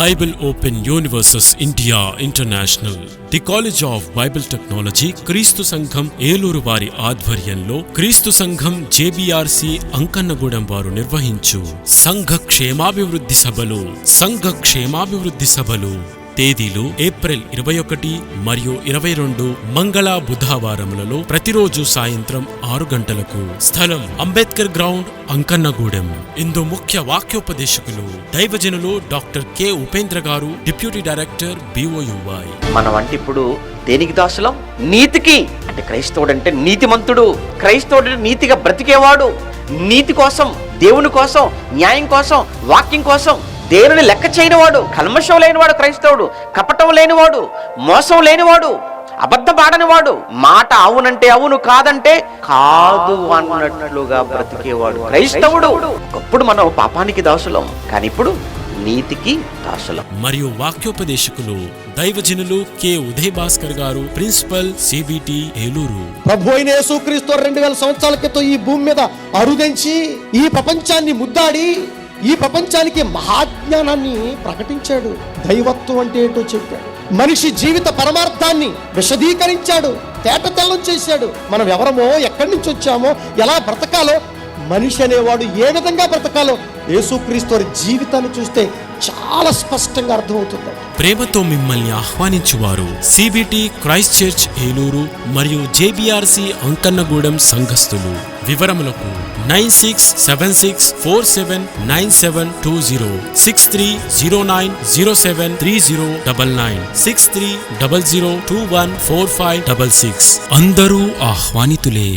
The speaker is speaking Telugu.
Bible Open Universes India International, the college of Bible technology, క్రీస్తు సంఘం ఏలూరు వారి ఆధ్వర్యంలో క్రీస్తు సంఘం JBRC అంకన్నగూడెం వారు నిర్వహించు సంఘ క్షేమాభివృద్ధి సభలు తేదీలు ఏప్రిల్ 21 మరియు 22 మంగళ బుధవారములలో ప్రతిరోజు సాయంత్రం 6 గంటలకు. స్థలం అంబేద్కర్ గ్రౌండ్, అంకన్నగూడెం. ఇందు ముఖ్య వాక్యోపదేశకులు దైవజనులు డాక్టర్ కె ఉపేంద్ర గారు, డిప్యూటీ డైరెక్టర్ BOUY. మనం అంటే ఇప్పుడు దేనికి దాసులం? నీతికి. అంటే క్రైస్తవుడు అంటే నీతిమంతుడు, క్రైస్తవుడు నీతిగా బ్రతికేవాడు, నీతి కోసం, దేవుని కోసం, న్యాయం కోసం, వాక్యం కోసం దేవుని లెక్క చేయనివాడు, కల్మషం లేనివాడు క్రైస్తవుడు, కపటం లేనివాడు, మోసం లేనివాడు, అబద్ధం ఆడనివాడు, మాట అవునంటే అవును, కాదంటే కాదు అన్నట్లుగా బ్రతికేవాడు క్రైస్తవుడు. ఒకప్పుడు మనం పాపానికి దాసులం, కానీ ఇప్పుడు నీతికి దాసులం. మరియు వాక్యోపదేశకులు దైవజనులు కె ఉదయ్ భాస్కర్ గారు, ప్రిన్సిపల్ CBT ఏలూరు. ప్రభు అయిన యేసుక్రీస్తు 2000 సంవత్సరాల క్రితం ఈ భూమి మీద అరుదించి ఈ ప్రపంచాన్ని ముద్దాడి ఈ ప్రపంచానికి మహాజ్ఞానాన్ని ప్రకటించాడు. దైవత్వం అంటే ఏంటో చెప్పాడు. మనిషి జీవిత పరమార్థాన్ని విశదీకరించాడు, తేటతెల్లం చేశాడు. మనం ఎవరమో, ఎక్కడి నుంచి వచ్చామో, ఎలా బ్రతకాలో, మనిషి అనేవాడు ఏ విధంగా బ్రతకాలో యేసుక్రీస్తు వారి జీవితాన్ని చూస్తే చాలా స్పష్టంగా అర్థమవుతుంది. ప్రేమతో మిమ్మల్ని ఆహ్వానించువారు CBT క్రైస్ట్ చర్చ్ ఏలూరు మరియు JBRC అంకన్నగూడెం సంఘస్థులు. వివరములకు 9676479720, 6309073099, 6300214566. అందరూ ఆహ్వానితులే.